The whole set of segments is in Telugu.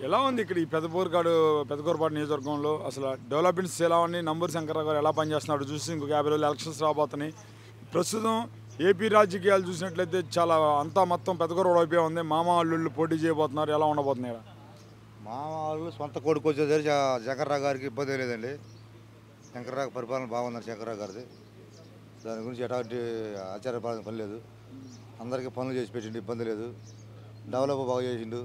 ఎలా ఉంది ఇక్కడ ఈ పెద్దకూరపాడు నియోజకవర్గంలో అసలు డెవలప్మెంట్స్ ఎలా ఉన్నాయి? నంబూరు శంకర్రావు గారు ఎలా పనిచేస్తున్నాడు చూసి ఇంకొక 50 రోజులు ఎలక్షన్స్ రాబోతున్నాయి. ప్రస్తుతం ఏపీ రాజకీయాలు చూసినట్లయితే చాలా అంతా మొత్తం పెద్దకూర వైపే ఉంది. మామ అల్లుళ్ళు పోటీ చేయబోతున్నారు. ఎలా ఉండబోతున్నాయి? మామ వాళ్ళు సొంత కొడుకు వచ్చేసరి శంకర్రావు గారికి ఇబ్బంది లేదండి. శంకర్రావు పరిపాలన బాగుందండి శంకర్రావు గారిది. దాని గురించి ఎటువంటి ఆచారపడాల్సిన పని లేదు. అందరికీ పనులు చేసి పెట్టిండు, ఇబ్బంది లేదు. డెవలప్ బాగా చేసిండు.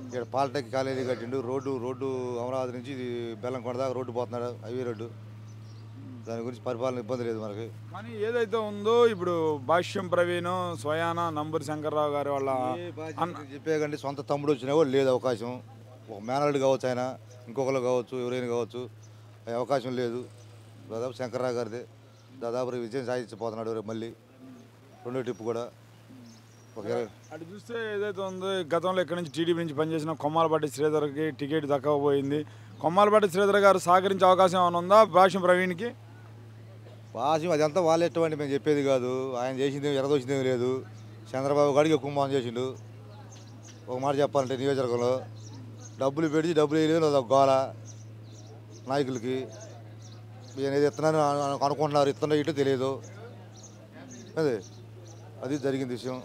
ఇక్కడ పాలిటెక్ కాలేజీ కట్టిండు. రోడ్డు అమరావతి నుంచి ఇది బెల్లంకొండ దాకా రోడ్డు పోతున్నాడు, హైవే రోడ్డు. దాని గురించి పరిపాలన ఇబ్బంది లేదు మనకి. కానీ ఏదైతే ఉందో ఇప్పుడు భాష్యం ప్రవీణ్ స్వయాన నంబూరు శంకర్రావు గారి వాళ్ళ చెప్పేకండి సొంత తమ్ముడు వచ్చినా కూడా లేదు అవకాశం. ఒక మేనల్డ్ కావచ్చు, ఆయన ఇంకొకరు కావచ్చు, ఎవరైనా కావచ్చు, అవకాశం లేదు. దాదాపు శంకర్రావు గారిదే దాదాపు విజయం సాధించిపోతున్నాడు. రేపు మళ్ళీ రెండో ట్రిప్ కూడా అటు చూస్తే ఏదైతే ఉందో గతంలో ఇక్కడ నుంచి టీడీపీ నుంచి పనిచేసిన కొమ్మాలపాటి శ్రీధర్కి టికెట్ దక్కకపోయింది. కొమ్మాలపాటి శ్రీధర్ గారు సహకరించే అవకాశం ఏమైనా ఉందా భాష్యం ప్రవీణ్కి? భాష్యం అదంతా వాళ్ళ ఇష్టం అండి, మేము చెప్పేది కాదు. ఆయన చేసింది ఎరదోసిందేమీ లేదు. చంద్రబాబు గారికి ఎక్కువ మోసం చేసిండు. ఒక మాట చెప్పాలంటే నియోజకవర్గంలో డబ్బులు పెట్టి డబ్బులు వేయలేదు, అదొక గోల నాయకులకి. ఈయన ఏది ఇస్తున్నాను అనుకుంటున్నారు, ఇస్తున్నా ఇటు తెలియదు. అది జరిగింది విషయం.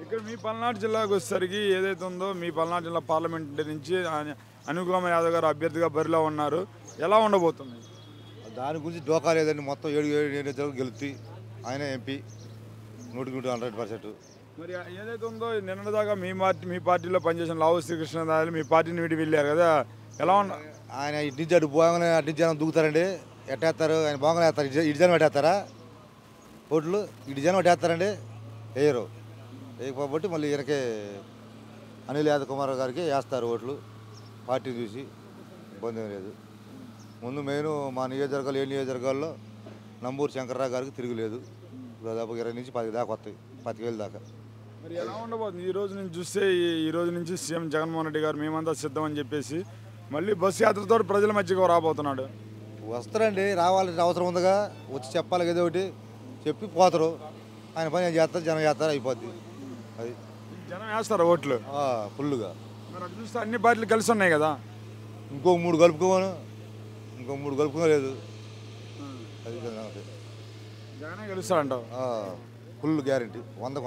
ఇక్కడ మీ పల్నాడు జిల్లాకు వచ్చేసరికి ఏదైతే ఉందో మీ పల్నాడు జిల్లా పార్లమెంట్ నుంచి అనుకుమార్ యాదవ్ గారు అభ్యర్థిగా బరిలో ఉన్నారు. ఎలా ఉండబోతుంది? దాని గురించి డోకా లేదండి. మొత్తం 7 గెలుపుతాయి. ఆయన ఎంపీ 100%. మరి ఏదైతే ఉందో నిన్నదాకా మీ పార్టీలో పనిచేసిన లావు శ్రీకృష్ణదాయలు మీ పార్టీని విడి వెళ్ళారు కదా, ఎలా ఉన్న ఆయన ఇటు నుంచి అటు పోగానే అటు నుంచి జనం దూకుతారండి. ఎట్టేస్తారు ఆయన బాగానే వేస్తారు. ఇటు జనం పెట్టేస్తారా ఓట్లు? ఇటు జనం పెట్టేస్తారండి, వేయరు. వేయకపోబట్టి మళ్ళీ ఈయనకే అనిల్ యాదవ్ కుమార్ గారికి వేస్తారు ఓట్లు. పార్టీ చూసి ఇబ్బంది ఏం లేదు. ముందు మెయిన్ మా నియోజకవర్గాలు 7 నియోజకవర్గాల్లో నంబూరు శంకర్రావు గారికి తిరుగులేదు. దాదాపు 20 నుంచి 10 దాకా వస్తాయి, 10,000 దాకా. మరి ఎలా ఉండబోతుంది ఈ రోజు నుంచి చూస్తే? ఈ రోజు నుంచి సీఎం జగన్మోహన్ రెడ్డి గారు మేమంతా సిద్ధం అని చెప్పేసి మళ్ళీ బస్సు యాత్రతో ప్రజల మధ్యకు రాబోతున్నాడు. వస్తారండి, రావాలంటే అవసరం ఉందిగా. వచ్చి చెప్పాలి ఏదో ఒకటి చెప్పి పోతారు. ఆయన పని ఏం చేస్తారు, జనం చేస్తారు, అయిపోద్ది. అది జనం వేస్తారు ఓట్లు ఫుల్గా. మరి అది చూస్తే అన్ని పార్టీలు కలిసి ఉన్నాయి కదా. ఇంకో 3 కలుపుకోను, ఇంకో 3 కలుపుకోలేదు. అది జగనే గెలుస్తాడంటావు? Full guarantee 100.